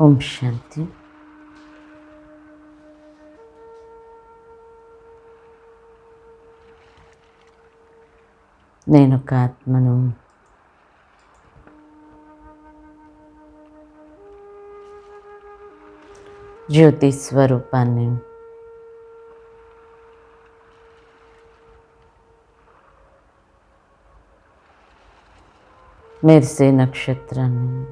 ఓం శాంతి. నేను ఒక ఆత్మను. జ్యోతి స్వరూపాన్ని. మెరిసే నక్షత్రాన్ని.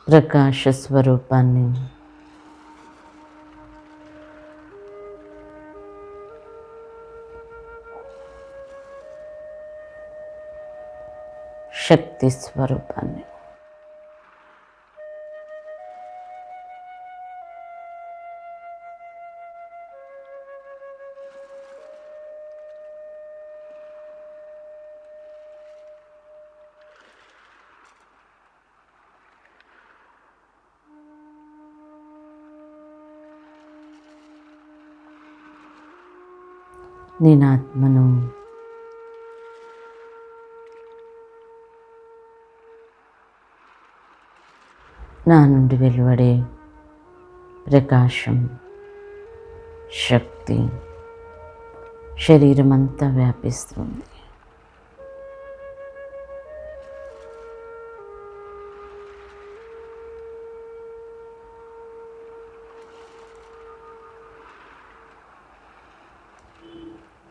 ప్రకాశ స్వరూపాన్ని. శక్తి స్వరూపాన్ని. నేను ఆత్మను. నా నుండి వెలువడే ప్రకాశం, శక్తి శరీరం అంతా వ్యాపిస్తుంది.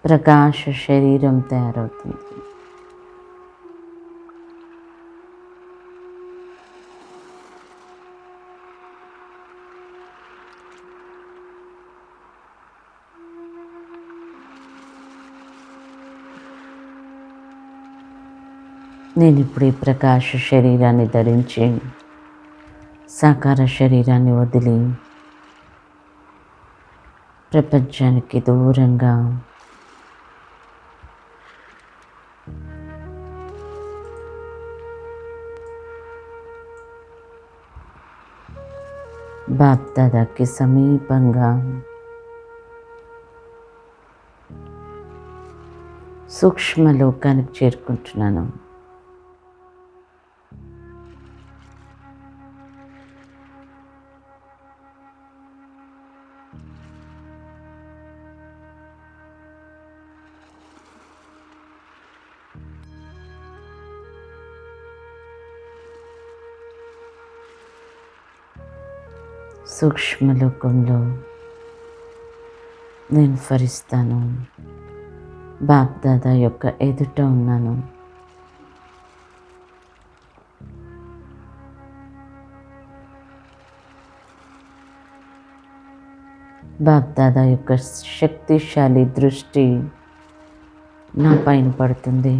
ప్రకాశ శరీరం తయారవుతుంది. నేను ఇప్పుడు ఈ ప్రకాశ శరీరాన్ని ధరించి సాకార శరీరాన్ని వదిలి ప్రపంచానికి దూరంగా బాప్దాదాకి సమీపంగా సూక్ష్మ లోకానికి చేరుకుంటున్నాను. సూక్ష్మలోకంలో నేను ఫరిస్తాను. బాప్దాదా యొక్క ఎదుట ఉన్నాను. బాప్దాదా యొక్క శక్తిశాలి దృష్టి నా పైన పడుతుంది.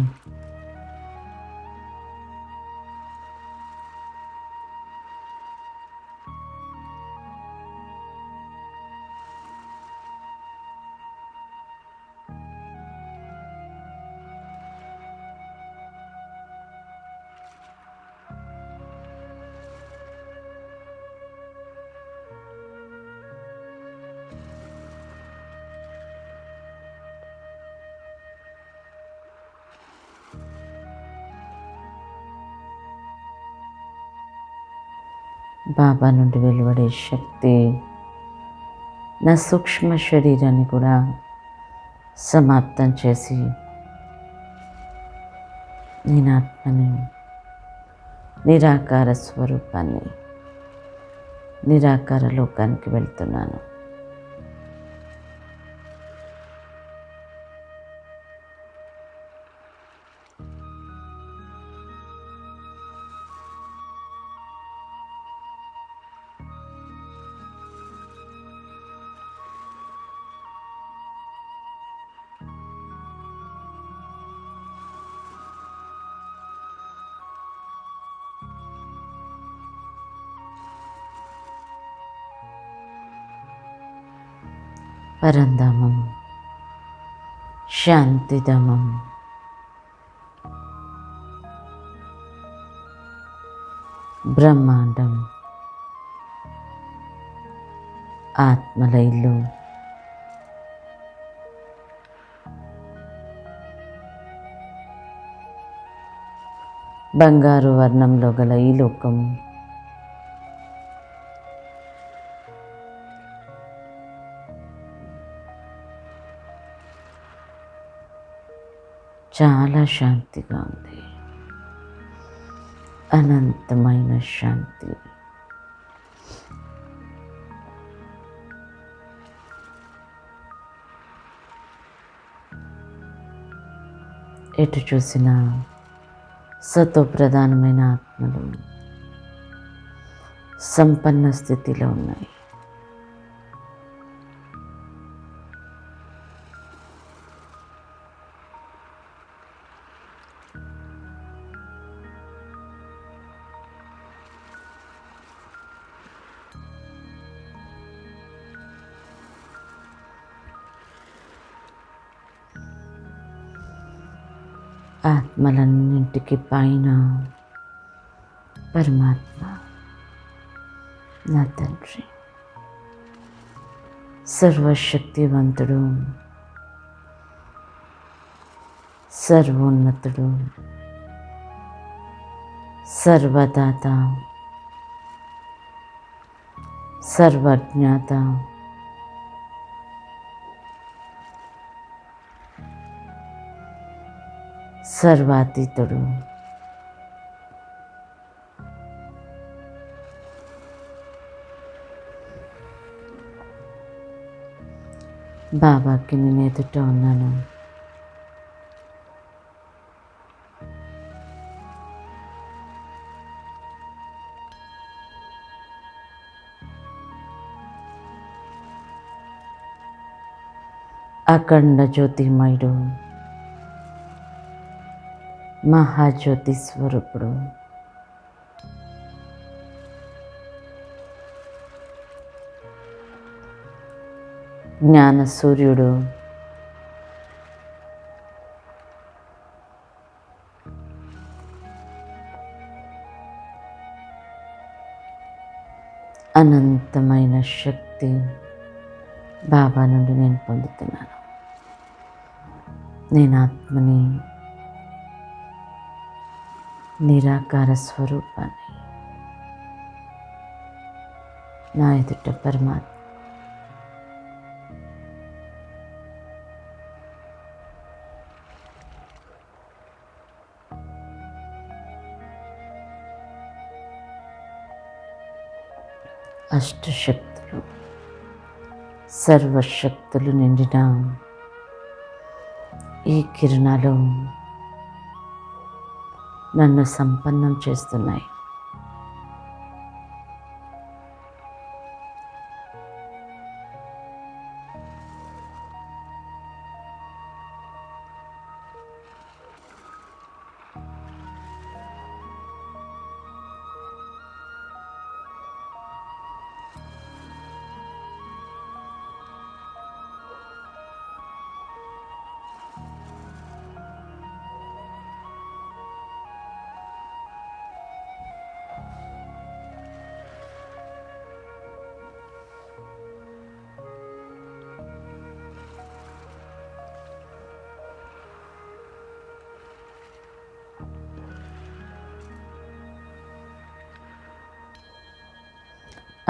బాబా నుండి వెలువడే శక్తి నా సూక్ష్మ శరీరాన్ని కూడా సమాప్తం చేసి నేను ఆత్మని, నిరాకార స్వరూపాన్ని, నిరాకార లోకానికి వెళ్తున్నాను. పరంధామం, శాంతిధామం, బ్రహ్మాండం, ఆత్మల ఇల్లు. బంగారు వర్ణంలో గల ఈ లోకం చాలా శాంతిగా ఉంది. అనంతమైన శాంతి. ఎటు చూసినా సతో ప్రధానమైన ఆత్మలు సంపన్న స్థితిలో ఉన్నాయి. ఆత్మలన్నింటికి పైన పరమాత్మ నా తండ్రి, సర్వశక్తివంతుడు, సర్వోన్నతుడు, సర్వదాత, సర్వజ్ఞాత, సర్వాతీతుడు, బాబాకి నేను ఎదుట ఉన్నాను. అఖండ జ్యోతిర్మయుడు, మహాజ్యోతి స్వరూపుడు, జ్ఞాన సూర్యుడు, అనంతమైన శక్తి బాబా నుండి నేను పొందుతున్నాను. నేను ఆత్మని, నిరాకార స్వరూపాన్ని. నా ఎదుట పరమాత్మ. అష్టశక్తులు, సర్వశక్తులు నిండిన ఈ కిరణాలు నన్ను సంపన్నం చేస్తున్నాయి.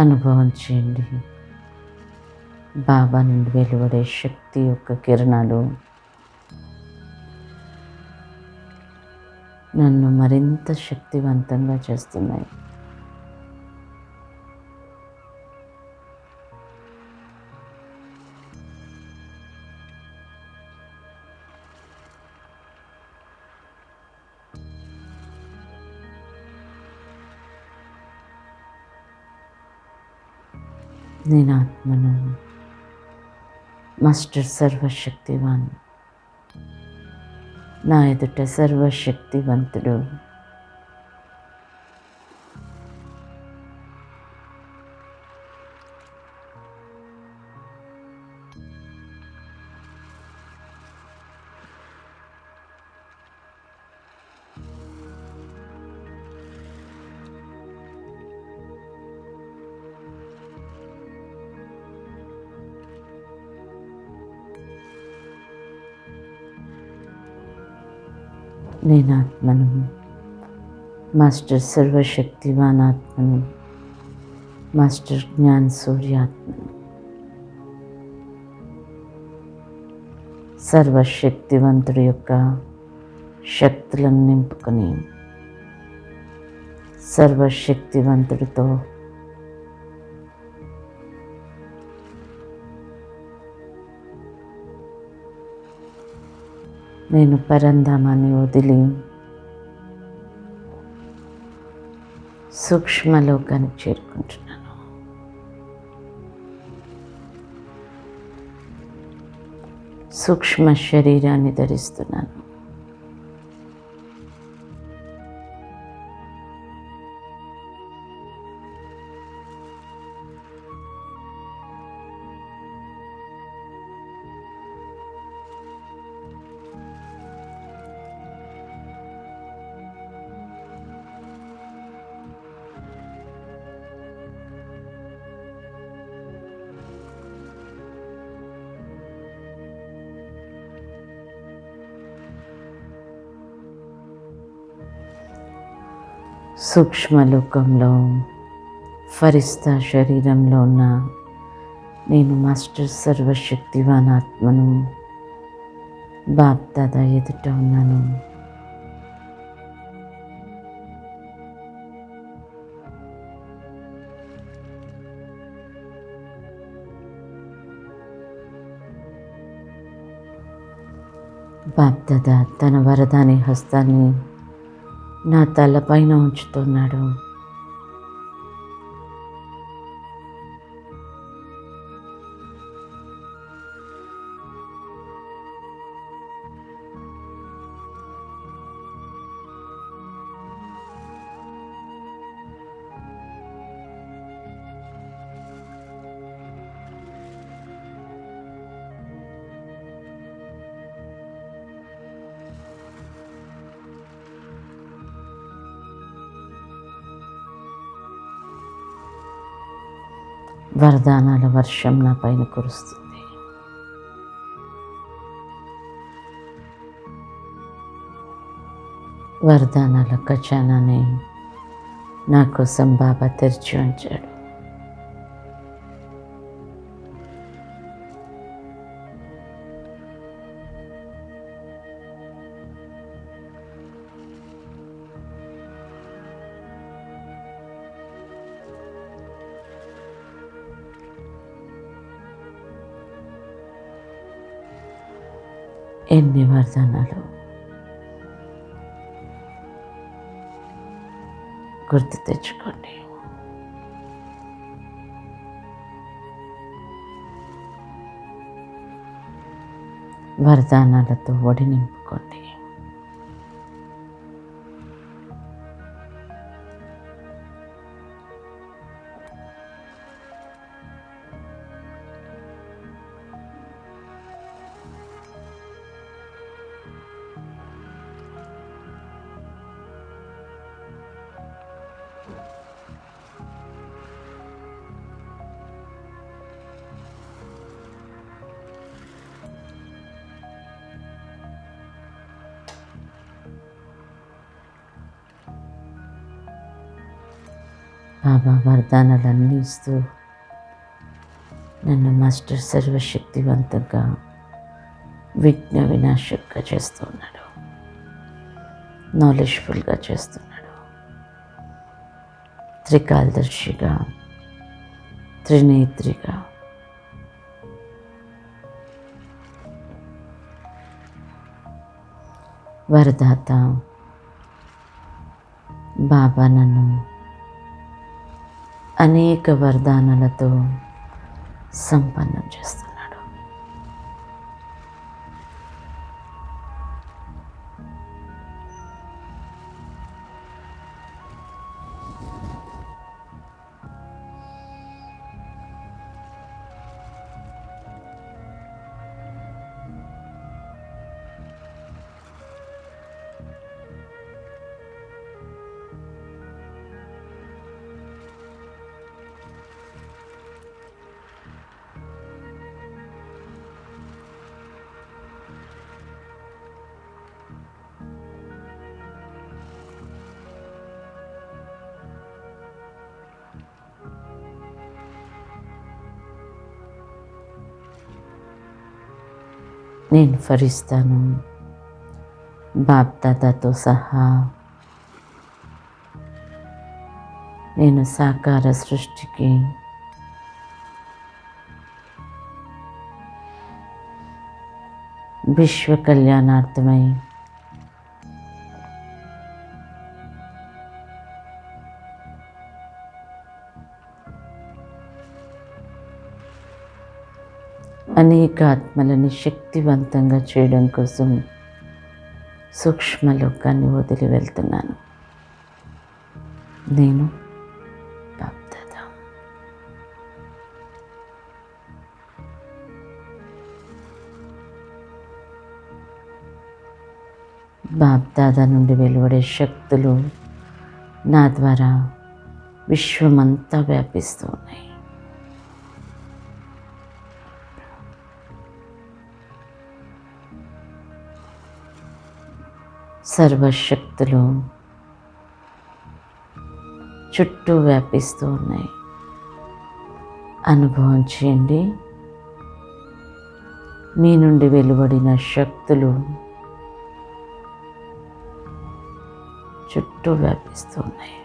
అనుభవం చేయండి. బాబా నుండి వెలువడే శక్తి యొక్క కిరణాలు నన్ను మరింత శక్తివంతంగా చేస్తున్నాయి. నేను ఆత్మను, మాస్టర్ సర్వశక్తివాన్, నా ఎదుట సర్వశక్తివంతుడు. నేనాత్మను, మాస్టర్ సర్వశక్తివాన్ ఆత్మను, మాస్టర్ జ్ఞాన్ సూర్యాత్మను, సర్వశక్తివంతుడి యొక్క శక్తులను నింపుకొని సర్వశక్తివంతుడితో నేను పరంధామాన్ని వదిలి సూక్ష్మలోకానికి చేరుకుంటున్నాను. సూక్ష్మ శరీరాన్ని ధరిస్తున్నాను. సూక్ష్మలోకంలో ఫరిస్తా శరీరంలో ఉన్న నేను మాస్టర్ సర్వశక్తివాన్ ఆత్మను బాప్ దాదా ఎదుట ఉన్నాను. బాప్ దాదా తన వరదాని హస్తాన్ని నా తలపైన ఉంచుతున్నాడు. వరదానాల వర్షం నా పైన కురుస్తుంది. వరదానాల ఖజానాని నా కోసం బాబా తెరిచి ఉంచాడు. ఎన్ని వరదానాలు గుర్తు తెచ్చుకోండి. వరదానాలతో ఒడి నింపుకోండి. బాబా వరదానాలన్నీ ఇస్తూ నన్ను మాస్టర్ సర్వశక్తివంతంగా విఘ్న వినాశకుగా చేస్తున్నాడు, నాలెడ్జ్ఫుల్గా చేస్తున్నాడు, త్రికాలదర్శిగా, త్రినేత్రిగా, వరదాత బాబా నన్ను అనేక వరదానాలతో సంపన్నం చేస్తున్నాడు. నేను ఫరిస్తాను. బాప్దాదాతో సహా నేను సాకార సృష్టికి విశ్వ కళ్యాణార్థమై అనేక ఆత్మలని శక్తివంతంగా చేయడం కోసం సూక్ష్మలోకాన్ని వదిలి వెళ్తున్నాను. నేను బాప్దాదా. బాప్దాదా నుండి వెలువడే శక్తులు నా ద్వారా విశ్వమంతా వ్యాపిస్తూ ఉన్నాయి. సర్వశక్తులు చుట్టూ వ్యాపిస్తూ ఉన్నాయి. అనుభవం చేయండి. మీ నుండి వెలువడిన శక్తులు చుట్టూ వ్యాపిస్తూ ఉన్నాయి.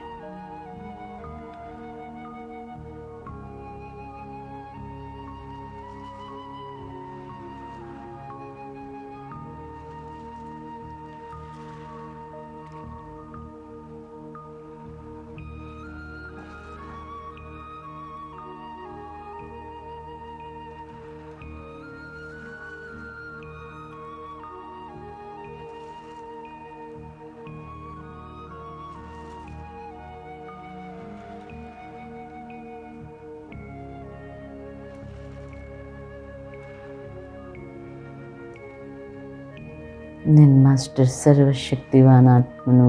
నేను మాస్టర్ సర్వశక్తివాన్ ఆత్మను,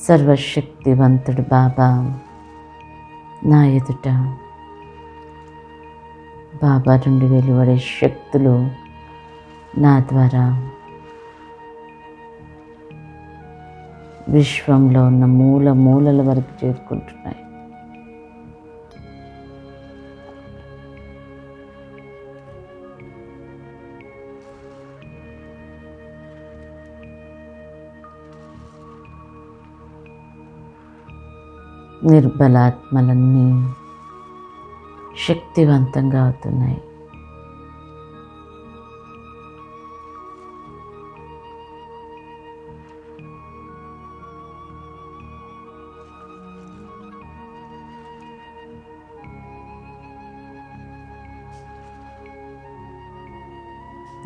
సర్వశక్తివంతుడు బాబా నా ఎదుట. బాబా నుండి వెలువడే శక్తులు నా ద్వారా విశ్వంలో ఉన్న మూల మూలల వరకు చేరుకుంటున్నాయి. నిర్బలాత్మలన్నీ శక్తివంతంగా అవుతున్నాయి.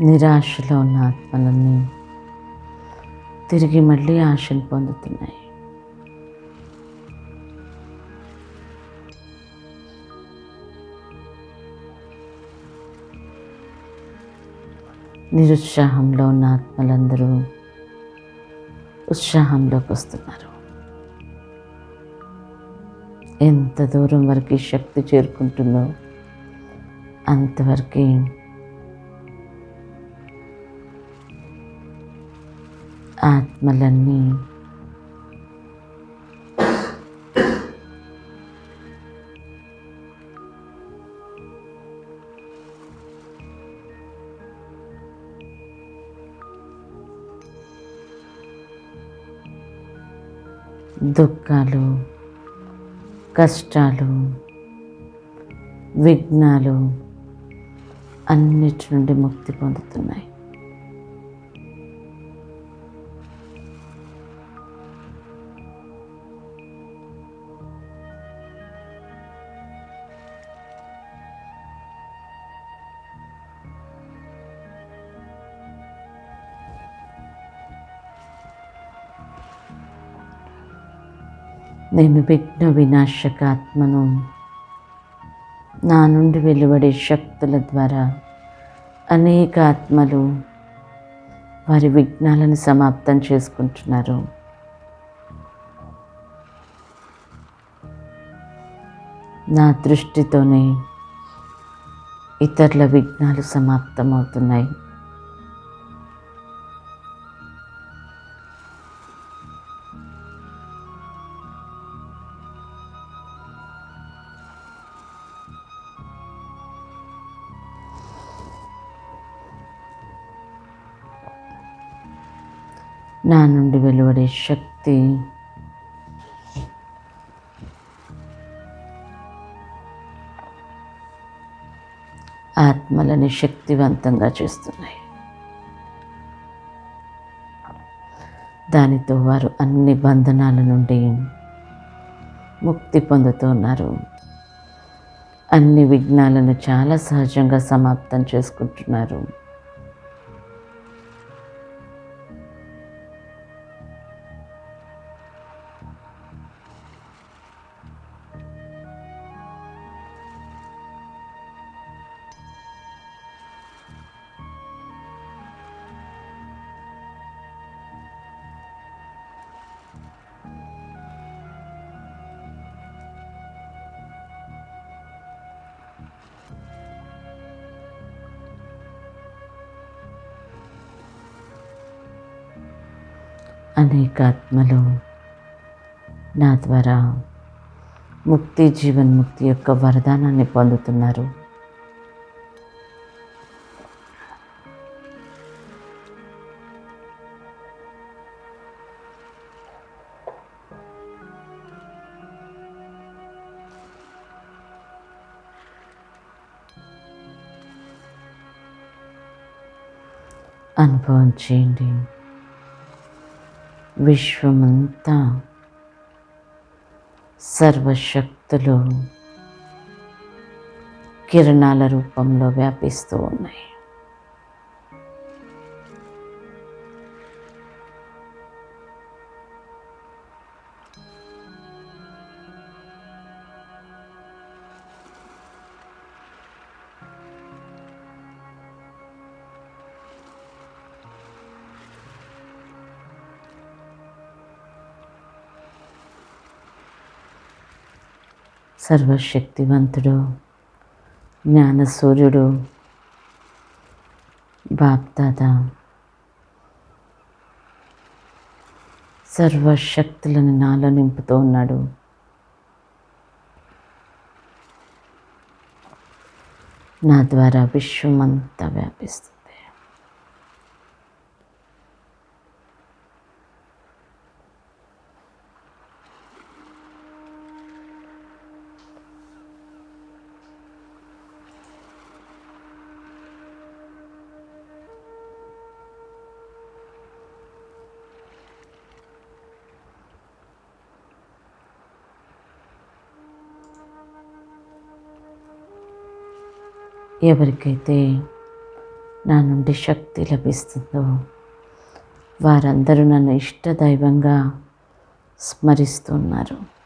నిరాశలో ఉన్న ఆత్మలన్నీ తిరిగి మళ్ళీ ఆశను పొందుతున్నాయి. నిరుత్సాహంలో ఉన్న ఆత్మలందరూ ఉత్సాహంలోకి వస్తున్నారు. ఎంత దూరం వరకు ఈ శక్తి చేరుకుంటుందో అంతవరకు ఆత్మలన్నీ దుఃఖాలు, కష్టాలు, విఘ్నాలు అన్నిటి నుండి ముక్తి పొందుతున్నాయి. నేను విఘ్న వినాశక ఆత్మను. నా నుండి వెలువడే శక్తుల ద్వారా అనేక ఆత్మలు వారి విఘ్నాలను సమాప్తం చేసుకుంటున్నారు. నా దృష్టితోనే ఇతరుల విఘ్నాలు సమాప్తమవుతున్నాయి. నా నుండి వెలువడే శక్తి ఆత్మలని శక్తివంతంగా చేస్తున్నాయి. దానితో వారు అన్ని బంధనాల నుండి ముక్తి పొందుతున్నారు. అన్ని విఘ్నాలను చాలా సహజంగా సమాప్తం చేసుకుంటున్నారు. అనేక ఆత్మలు నా ద్వారా ముక్తి, జీవన్ముక్తి యొక్క వరదానాన్ని పొందుతున్నారు. అనుభవం చేయండి. విశ్వమంతా సర్వశక్తులు కిరణాల రూపంలో వ్యాపిస్తూ ఉన్నాయి. సర్వశక్తివంతుడు జ్ఞాన సూర్యుడు బాప్దాదా సర్వశక్తులను నాలో నింపుతూ ఉన్నాడు. నా ద్వారా విశ్వమంతా వ్యాపిస్తుంది. ఎవరికైతే నా నుండి శక్తి లభిస్తుందో వారందరూ నన్ను ఇష్టదైవంగా స్మరిస్తున్నారు.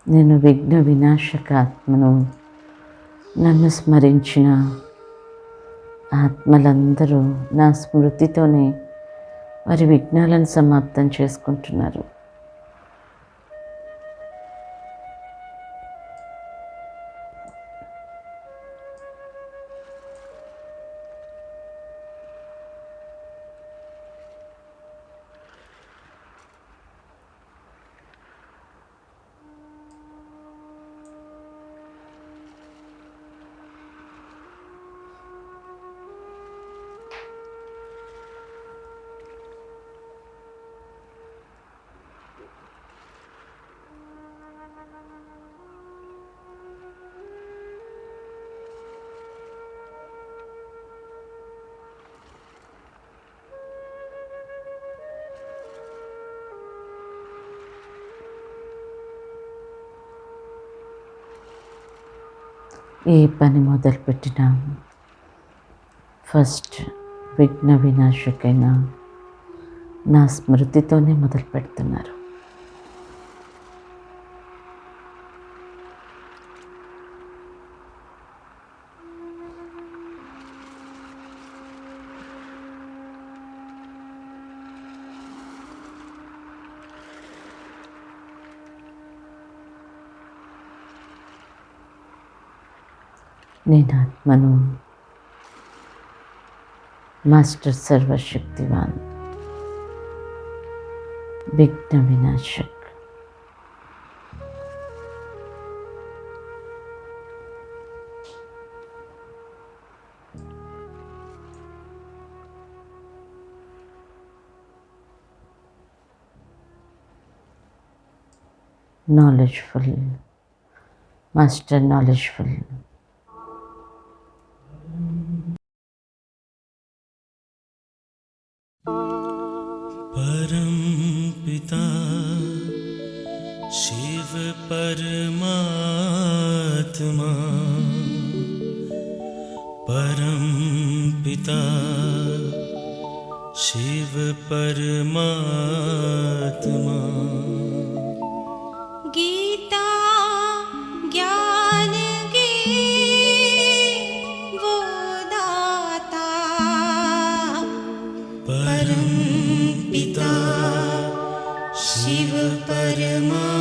నేను విఘ్న వినాశక ఆత్మను. నన్ను స్మరించిన ఆత్మలందరూ నా స్మృతితోనే వారి విఘ్నాలను సమాప్తం చేసుకుంటున్నారు. ఏ పని మొదలుపెట్టినా ఫస్ట్ విఘ్న వినాశకైన నా స్మృతితోనే మొదలు పెడుతున్నారు. నేను ఆత్మను. मास्टर सर्वशक्तिवान, विघ्न विनाशक, knowledgeful, master knowledgeful, परम पिता शिव परमात्मा, परम पिता शिव परमात्मा। गीता ज्ञान के वो दाता, परम पिता शिव परमात्मा।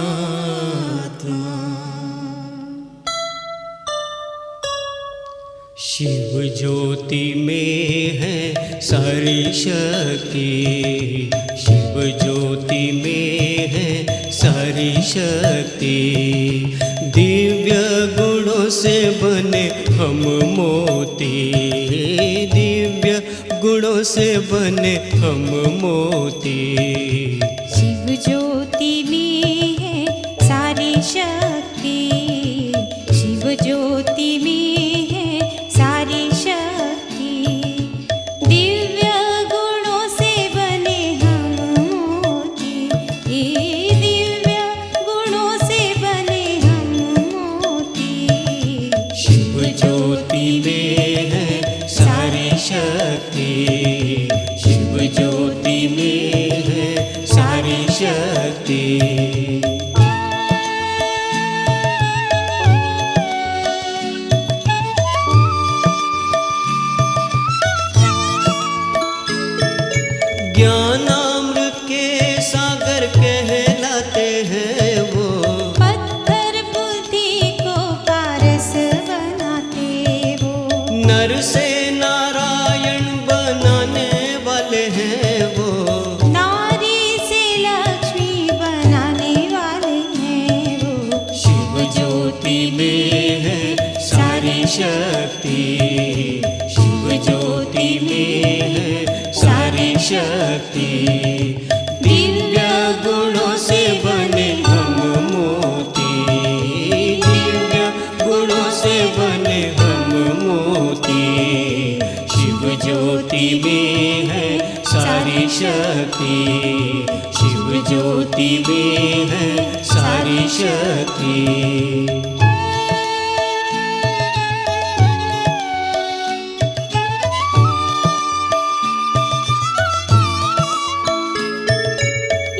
शिव ज्योति में है सारी शक्ति, शिव ज्योति में है सारी शक्ति। दिव्य गुणों से बने हम मोती, दिव्य गुणों से बने हम मोती। शिव ज्योति में है सारी शक्ति, शिव ज्योति में है सारी शक्ति। दिव्य गुणों से बने हम मोती, ये दिव्य गुणों से बने हम मोती। शिव ज्योति में है सारी शक्ति, शिव ज्योति में है सारी शक्ति। ज्ञानामृत के सागर कहलाते हैं वो, पत्थर बुद्धि को पारस बनाते वो। नर से नारायण बनाने वाले हैं वो। नारी से लक्ष्मी बनाने वाले हैं वो। शिव ज्योति में है सारी शक्ति, शिव ज्योति में है सारी शक्ति। दिव्य गुणों से बने हम मोती, दिव्य गुणों से बने हम मोती। शिव ज्योति में है सारी शक्ति, शिव ज्योति में है सारी शक्ति।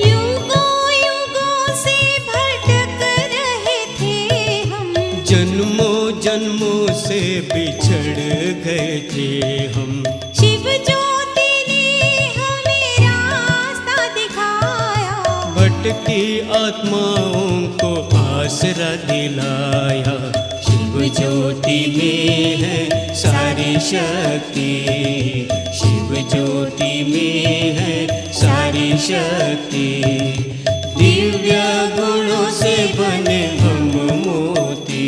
युगों युगों से भटक रहे थे हम, जन्मों जन्मों से बिछड़ गए थे हम। शिव ज्योति ने हमें रास्ता दिखाया, भटकी आत्माओं को आसरा दिलाया। शिव ज्योति में है सारी शक्ति, शिव ज्योति में है सारी शक्ति। दिव्य गुणों से बने हम मोती,